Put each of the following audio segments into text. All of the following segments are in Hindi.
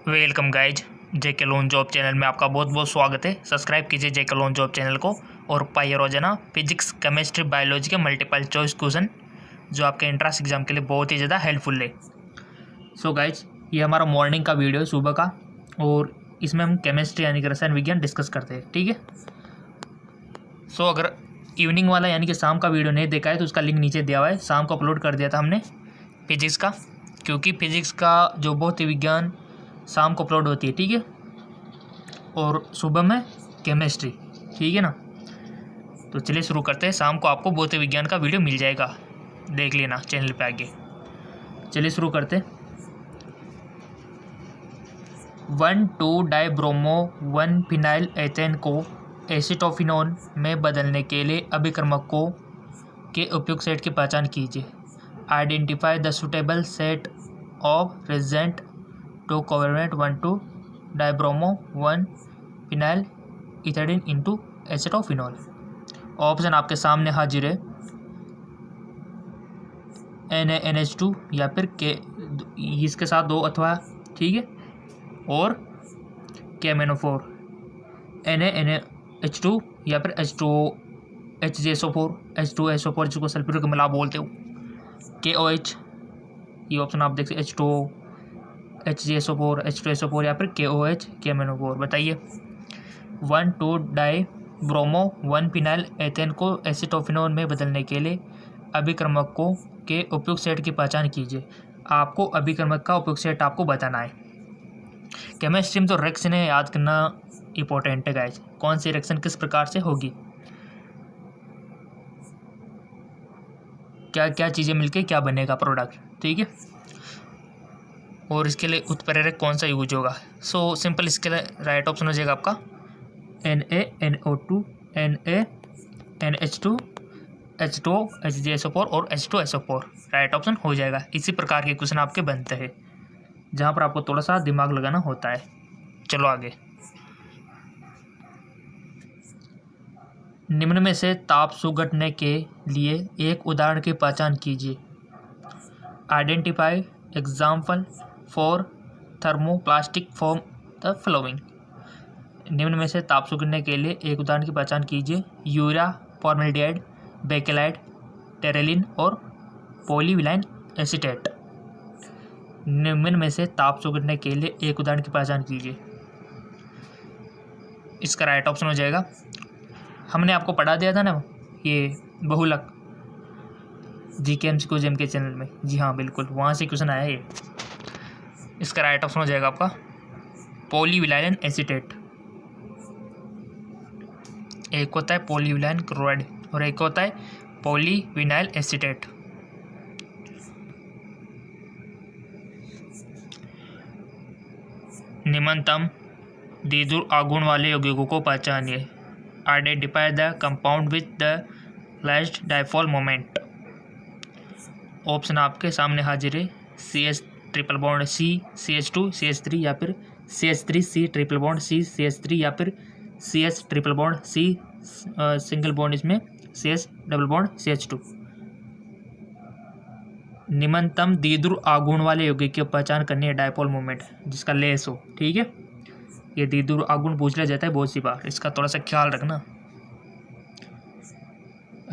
वेलकम गाइज, जेके लोन जॉब चैनल में आपका बहुत बहुत स्वागत है। सब्सक्राइब कीजिए जेके लोन जॉब चैनल को और पाइए रोजाना फिजिक्स, केमिस्ट्री, बायोलॉजी के मल्टीपल चॉइस क्वेश्चन जो आपके एंट्रेंस एग्जाम के लिए बहुत ही ज़्यादा हेल्पफुल है। सो गाइज, ये हमारा मॉर्निंग का वीडियो है, सुबह का, और इसमें हम केमिस्ट्री यानी कि रसायन विज्ञान डिस्कस करते हैं। ठीक है। सो अगर इवनिंग वाला यानी कि शाम का वीडियो नहीं देखा है तो उसका लिंक नीचे दिया हुआ है। शाम को अपलोड कर दिया था हमने फिजिक्स का, क्योंकि फिजिक्स का जो भौतिक विज्ञान शाम को अपलोड होती है। ठीक है। और सुबह में केमिस्ट्री। ठीक है ना। तो चलिए शुरू करते हैं। शाम को आपको भौतिक विज्ञान का वीडियो मिल जाएगा, देख लेना चैनल पे आगे। चलिए शुरू करते हैं। 1,2-डाइब्रोमो 1-फिनाइल एथेन को एसीटोफिनोन में बदलने के लिए अभिक्रमकों के उपयुक्त सेट की पहचान कीजिए। Identify the suitable set of reagent to covalent one two dibromo one phenyl ethylene into acetophenol. Option आपके सामने हाजिर है। NaNH2 या फिर के इसके साथ 2 अथवा, ठीक है, और KMnO4, NaNH2 या फिर H2O HgSO4 H2SO4 जिसको सल्फ्यूरिक मिला बोलते हो, KOH, ये ऑप्शन आप देख सकते H2O HgSO4 H2SO4 या फिर KOH KMnO4। बताइए। 1,2-डाइब्रोमो 1-फिनाइल एथेन को एसीटोफिनोन में बदलने के लिए अभिक्रमकों के उपयुक्त सेट की पहचान कीजिए। आपको अभिक्रमक का उपयुक्त सेट आपको बताना है। केमिस्ट्री में तो रिएक्शन याद करना इंपॉर्टेंट है गाइस। कौन सी रिएक्शन किस प्रकार से होगी, क्या क्या चीज़ें मिलके क्या बनेगा प्रोडक्ट। ठीक है। और इसके लिए उत्प्रेरक कौन सा यूज होगा। सो सिंपल, इसके लिए राइट ऑप्शन हो जाएगा आपका NaNO2 NaNH2 H2O HgSO4 और H2SO4 राइट ऑप्शन हो जाएगा। इसी प्रकार के क्वेश्चन आपके बनते हैं जहाँ पर आपको थोड़ा सा दिमाग लगाना होता है। चलो आगे। निम्न में से ताप सुगटने के लिए एक उदाहरण की पहचान कीजिए। Identify example for thermoplastic form the flowing. निम्न में से ताप सुगटने के लिए एक उदाहरण की पहचान कीजिए। यूरिया, फॉर्मेल्डिहाइड, बेकेलाइट, टेरेलिन और पॉलीविनाइल एसीटेट। निम्न में से ताप सुगटने के लिए एक उदाहरण की पहचान कीजिए। इसका राइट ऑप्शन हो जाएगा, हमने आपको पढ़ा दिया था ना ये बहुलक GK MCQ के चैनल में। जी हाँ बिल्कुल, वहाँ से क्वेश्चन आया है ये। इसका राइट ऑप्शन हो जाएगा आपका पॉलीविनाइल एसीटेट। एक होता है पॉलीविनाइल क्लोराइड और एक होता है पॉलीविनाइल एसीटेट। निम्नतम द्विध्रुव आघूर्ण वाले यौगिकों को पहचानिए। Identify the compound with the largest dipole moment. Option आपके सामने हाजिर है। CH triple bond C CH2 CH3 या फिर CH3 C triple bond C CH3 या फिर CH triple bond C single bond इसमें CH डबल बॉन्ड CH2। निम्नतम द्विध्रुव आघूर्ण वाले यौगिक की पहचान करनी है डाइपोल मोमेंट जिसका लेस हो। ठीक है। ये द्विध्रुव आघूर्ण पूछ लिया जाता है बहुत सी बार, इसका थोड़ा सा ख्याल रखना।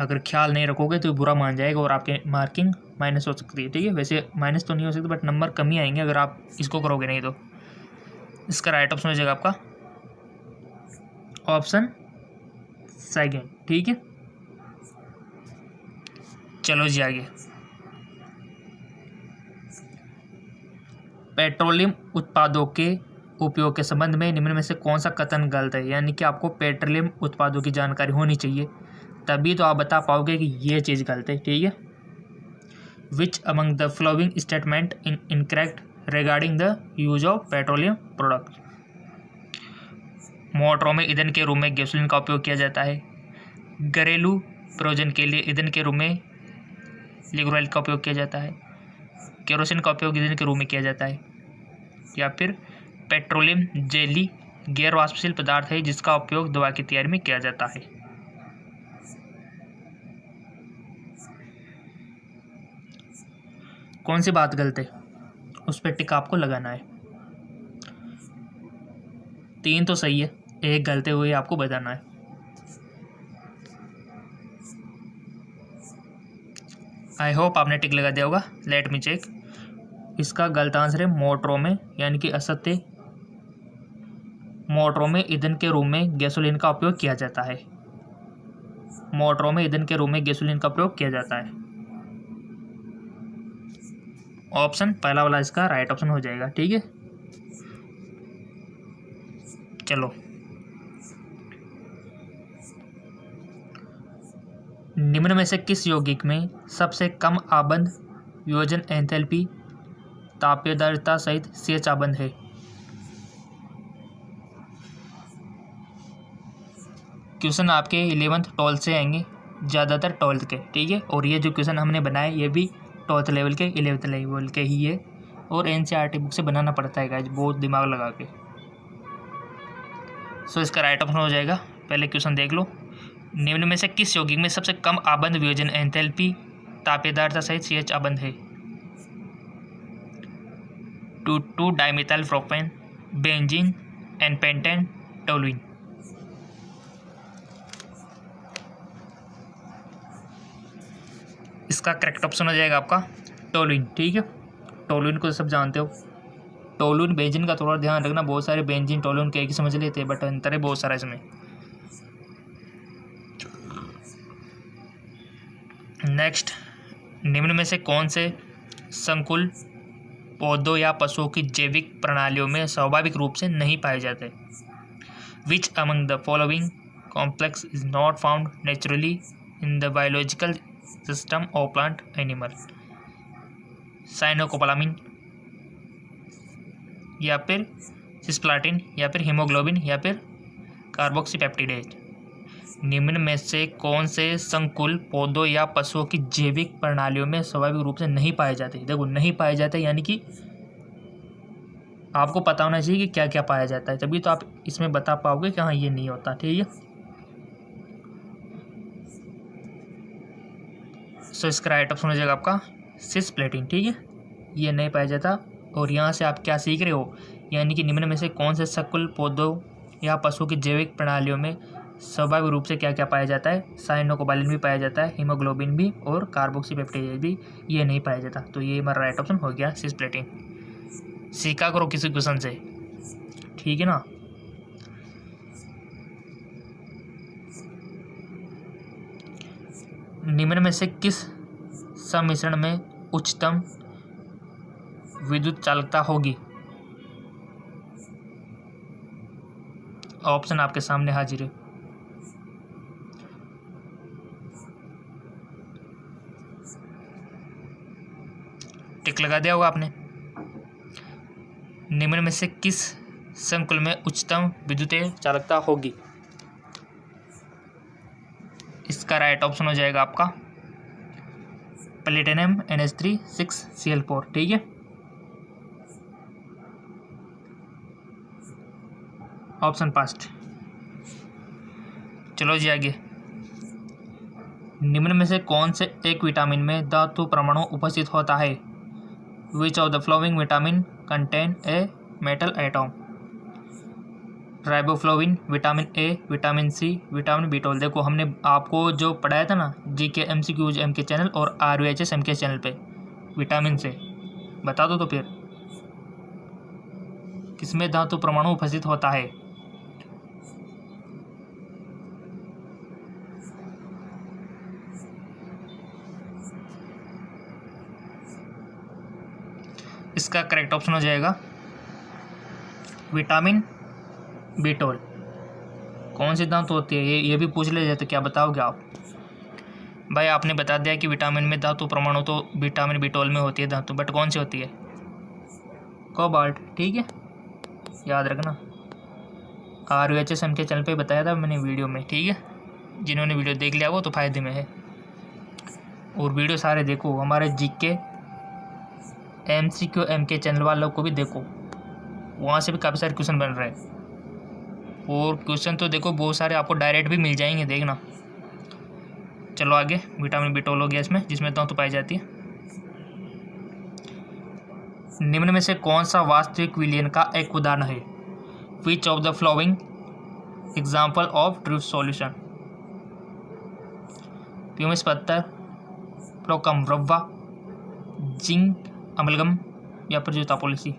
अगर ख्याल नहीं रखोगे तो बुरा मान जाएगा और आपके मार्किंग माइनस हो सकती है। ठीक है। वैसे माइनस तो नहीं हो सकती बट नंबर कम ही आएंगे अगर आप इसको करोगे नहीं तो। इसका राइट ऑप्शन हो जाएगा आपका ऑप्शन सेकेंड। ठीक है। चलो जी आगे। पेट्रोलियम उत्पादों के उपयोग के संबंध में निम्न में से कौन सा कथन गलत है। यानी कि आपको पेट्रोलियम उत्पादों की जानकारी होनी चाहिए, तभी तो आप बता पाओगे कि ये चीज़ गलत है। ठीक है। Which among the following statement incorrect regarding the use of petroleum product. मोटरों में ईंधन के रूप में गैसोलीन का उपयोग किया जाता है। घरेलू प्रयोजन के लिए ईंधन के रूप में लिग्नोल ऑयल का उपयोग किया जाता है। केरोसिन का उपयोग ईंधन के रूप में किया जाता है। या फिर पेट्रोलियम जेली गैर वाष्पशील पदार्थ है जिसका उपयोग दवा की तैयारी में किया जाता है। कौन सी बात गलत है उस पर टिक आपको लगाना है। 3 तो सही है, एक गलते हुए आपको बताना है। आई होप आपने टिक लगा दिया होगा। Let me check. इसका गलत आंसर है मोटरों में, यानी कि असत्य। मोटरों में ईंधन के रूप में गैसोलीन का उपयोग किया जाता है। मोटरों में ईंधन के रूप में गैसोलीन का प्रयोग किया जाता है। ऑप्शन पहला वाला इसका राइट ऑप्शन हो जाएगा। ठीक है, चलो निम्न में से किस यौगिक में सबसे कम आबंद वियोजन एंथैल्पी तापीयदार्यता सहित CH आबंद है? क्वेश्चन आपके 11th 12th से आएंगे, ज़्यादातर 12th के। ठीक है, और ये जो क्वेश्चन हमने बनाए ये भी 12th लेवल के 11th लेवल के ही है, और NCERT बुक से बनाना पड़ता है गाइस, बहुत दिमाग लगा के। सो इसका राइट ऑप्शन हो जाएगा। पहले क्वेश्चन देख लो। निम्न में से किस यौगिक में सबसे कम आबंद वियोजन एंथैल्पी तापीयदार्यता सहित CH आबंद है? 2 डाइमिथाइल प्रोपेन, बेंजीन, एनपेंटेन, टोलुइन। इसका करेक्ट ऑप्शन हो जाएगा आपका टोलुइन। ठीक है, टोलुइन को सब जानते हो। टोलुइन बेंजीन का थोड़ा ध्यान रखना, बहुत सारे बेंजीन टोलुइन के एक ही समझ लेते हैं, बट अंतर है बहुत सारा इसमें। नेक्स्ट, निम्न में से कौन से संकुल पौधों या पशुओं की जैविक प्रणालियों में स्वाभाविक रूप से नहीं पाए जाते? Which among the following complex is not found naturally in the biological system of plant animal? Cyanocobalamin, या फिर सिस्प्लाटिन, या फिर हीमोग्लोबिन, या फिर कार्बोक्सीपेप्टिडेज। निम्न में से कौन से संकुल पौधों या पशुओं की जैविक प्रणालियों में स्वाभाविक रूप से नहीं पाए जाते? देखो, नहीं पाए जाते यानी कि आपको पता होना चाहिए कि क्या क्या पाया जाता है, तभी तो आप इसमें बता पाओगे कि हाँ ये नहीं होता। ठीक है, सो इसका राइट ऑप्शन हो जाएगा आपका सिस्प्लेटिन। ठीक है, ये नहीं पाया जाता। और यहाँ से आप क्या सीख रहे हो, यानी कि निम्न में से कौन से संकुल पौधों या पशुओं की जैविक प्रणालियों में स्वाभाविक रूप से क्या क्या पाया जाता है? साइनोकोबालिन भी पाया जाता है, हीमोग्लोबिन भी, और कार्बोक्सीपेप्टिडेज भी, ये नहीं पाया जाता। तो ये हमारा राइट ऑप्शन हो गया सिस्प्लेटिन। सीखा करो किसी क्वेश्चन से, ठीक है ना। निम्न में से किस सम्मिश्रण में उच्चतम विद्युत चालकता होगी? ऑप्शन आपके सामने हाजिर है। टिक लगा दिया होगा आपने। निम्न में से किस संकुल में उच्चतम विद्युतीय चालकता होगी? इसका राइट ऑप्शन हो जाएगा आपका प्लेटिनम NH3 6Cl4। ठीक है, ऑप्शन पास्ट। चलो जी आगे। निम्न में से कौन से एक विटामिन में धातु परमाणु उपस्थित होता है? Which of the following vitamin contain a metal atom? Riboflavin, vitamin A, vitamin C, vitamin B12। देखो, हमने आपको जो पढ़ाया था ना GK MCQs MK चैनल और RVHS MK चैनल पे, विटामिन से बता दो तो फिर किसमें धातु परमाणु उपस्थित होता है? इसका करेक्ट ऑप्शन हो जाएगा विटामिन B12। कौन सी धातु होती है ये भी पूछ ले जाए तो क्या बताओगे आप? भाई आपने बता दिया कि विटामिन में धातु परमाणु तो विटामिन B12 में होती है धातु, बट कौन सी होती है? कोबाल्ट। ठीक है, याद रखना। RVHS MK चैनल पे बताया था मैंने वीडियो में। ठीक है, जिन्होंने वीडियो देख लिया वो तो फायदे में है, और वीडियो सारे देखो, हमारे GK MCQ MK चैनल वालों को भी देखो, वहाँ से भी काफ़ी सारे क्वेश्चन बन रहे हैं। और क्वेश्चन तो देखो बहुत सारे आपको डायरेक्ट भी मिल जाएंगे, देखना। चलो आगे। विटामिन B12 हो गया इसमें, जिसमें धातु पाई जाती है। निम्न में से कौन सा वास्तविक विलयन का एक उदाहरण है? Which of the flowing example of drift solution? Pumice पत्थर, प्लोकम रव्वा, जिंक अमलगम या फिर जूता पॉलिसी।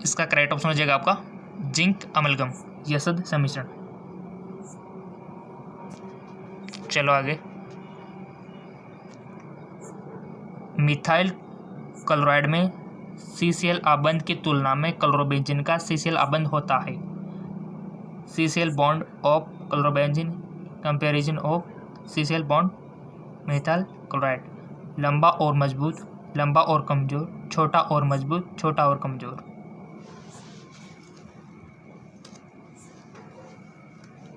इसका करेक्ट ऑप्शन हो जाएगा आपका जिंक अमलगम, यसद सम्मिश्रण। चलो आगे। मिथाइल क्लोराइड में CCl आबंध की तुलना में क्लोरोबेंजीन का CCl आबंध होता है। CCl bond of chlorobenzene comparison of CCl bond methyl chloride. लंबा और मजबूत, लंबा और कमजोर, छोटा और मजबूत, छोटा और कमजोर।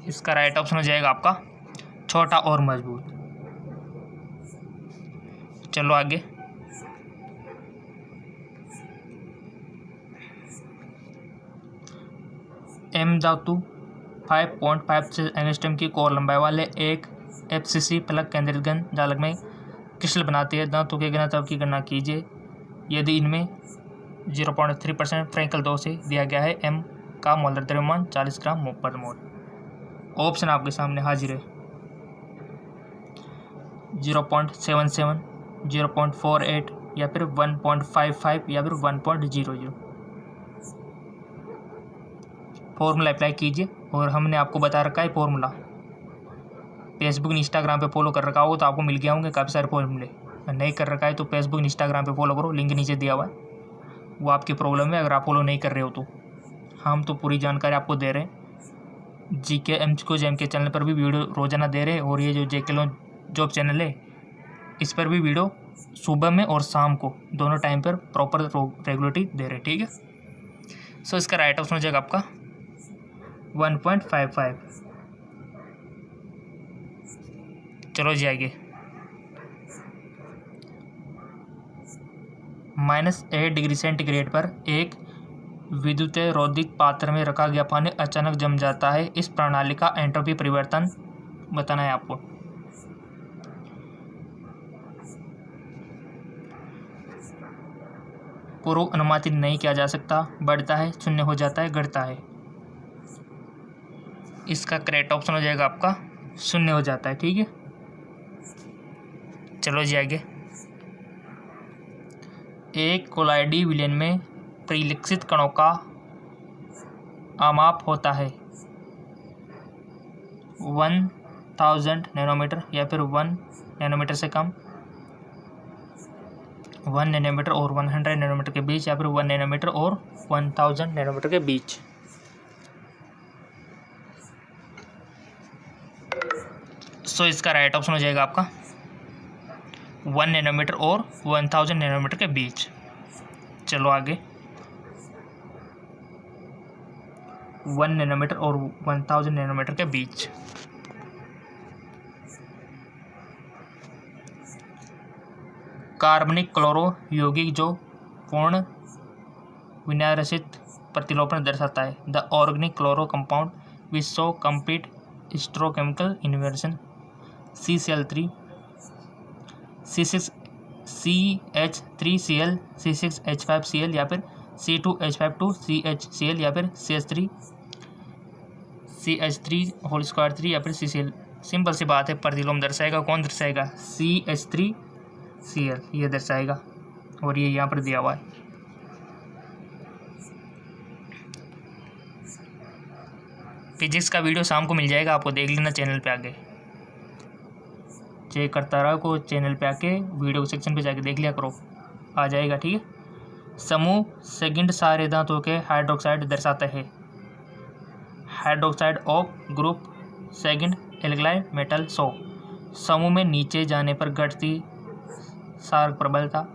इसका राइट ऑप्शन हो जाएगा आपका छोटा और मजबूत। चलो आगे। एम धातु 5.5 एंगस्ट्रम की कोर लंबाई वाले एक FCC प्लग केंद्रित घन जालक में क्रिस्टल बनाती है। धातु के घनत्व की गणना कीजिए यदि इनमें 0.3% फ्रैंकल 2 से दिया गया है। M का मोलर द्रव्यमान 40 ग्राम पर मोल। ऑप्शन आपके सामने हाजिर है। 0.77, 0.48 या फिर 1.55 या फिर 1.00। फॉर्मूला अप्लाई कीजिए और हमने आपको बता रखा है फॉर्मूला। फेसबुक इंस्टाग्राम पे फॉलो कर रखा हो तो आपको मिल गया होंगे काफ़ी सारे फॉर्मूले। नहीं कर रखा है तो फेसबुक इंस्टाग्राम पे फॉलो करो, लिंक नीचे दिया हुआ है। वो आपकी प्रॉब्लम है अगर आप फॉलो नहीं कर रहे हो तो। हम तो पूरी जानकारी आपको दे रहे हैं। GK एम के चैनल पर भी वीडियो रोजाना दे रहे हैं और ये जो JK लॉन्च जॉब चैनल है इस पर भी वीडियो सुबह में और शाम को दोनों टाइम पर प्रॉपर रेगुलरिटी दे रहे हैं, ठीक है। सो इसका राइट ऑप्शन हो जाएगा आपका 1.55। चलो जी आगे। -8 डिग्री सेंटीग्रेड पर एक विद्युत रोधित पात्र में रखा गया पानी अचानक जम जाता है। इस प्रणाली का एंट्रोपी परिवर्तन बताना है आपको। पूर्व अनुमानित नहीं किया जा सकता, बढ़ता है, शून्य हो जाता है, घटता है। इसका करेक्ट ऑप्शन हो जाएगा आपका शून्य हो जाता है, ठीक है। चलो जी आगे। एक कोलाइडी विलयन में परिलक्षित कणों का आमाप होता है 1000 नैनोमीटर या फिर 1 नैनोमीटर से कम, 1 नैनोमीटर और 100 नैनोमीटर के बीच, या फिर 1 नैनोमीटर और 1000 नैनोमीटर के बीच। सो इसका राइट ऑप्शन हो जाएगा आपका 1 नैनोमीटर और 1000 नैनोमीटर के बीच। चलो आगे। 1 नैनोमीटर और 1000 नैनोमीटर के बीच। कार्बनिक क्लोरो यौगिक जो पूर्ण विन्यासित प्रतिलोपन दर्शाता है। The organic chloro compound which show complete stereochemical inversion. CCl3, C6CH3Cl, C6H5Cl या फिर C2H52CHCl या फिर CH3CH3 या फिर CCl। सिंपल सी बात है, प्रतिलोम दर्शाएगा कौन दर्शाएगा? CH3Cl ये दर्शाएगा और ये यहाँ पर दिया हुआ है। फिजिक्स का वीडियो शाम को मिल जाएगा आपको, देख लेना चैनल पे आके। चेक करता रहा को चैनल पे आके वीडियो सेक्शन पे जाके देख लिया करो, आ जाएगा, ठीक है। समूह सेकंड सारे धातुओं के हाइड्रोक्साइड दर्शाते हैं। Hydroxide of group second alkaline metal so. समूह में नीचे जाने पर घटती सारक प्रबलता,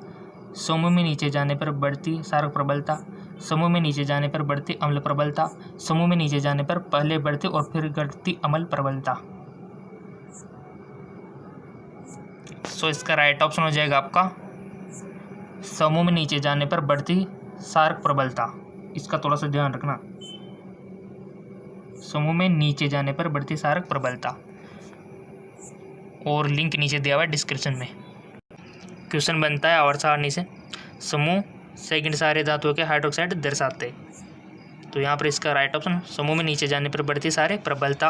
समूह में नीचे जाने पर बढ़ती सारक प्रबलता, समूह में नीचे जाने पर बढ़ती अम्ल प्रबलता, समूह में नीचे जाने पर पहले बढ़ती और फिर घटती अम्ल प्रबलता। सो इसका राइट ऑप्शन हो जाएगा आपका समूह में नीचे जाने पर बढ़ती सारक प्रबलता। इसका थोड़ा सा ध्यान रखना, समूह में नीचे जाने पर बढ़ती सारक प्रबलता। और लिंक नीचे दिया हुआ है डिस्क्रिप्शन में। क्वेश्चन बनता है आवर्त सारणी से। समूह सेकंड सारे धातुओं के हाइड्रोक्साइड दर्शाते। तो यहाँ पर इसका राइट ऑप्शन समूह में नीचे जाने पर बढ़ती सारे प्रबलता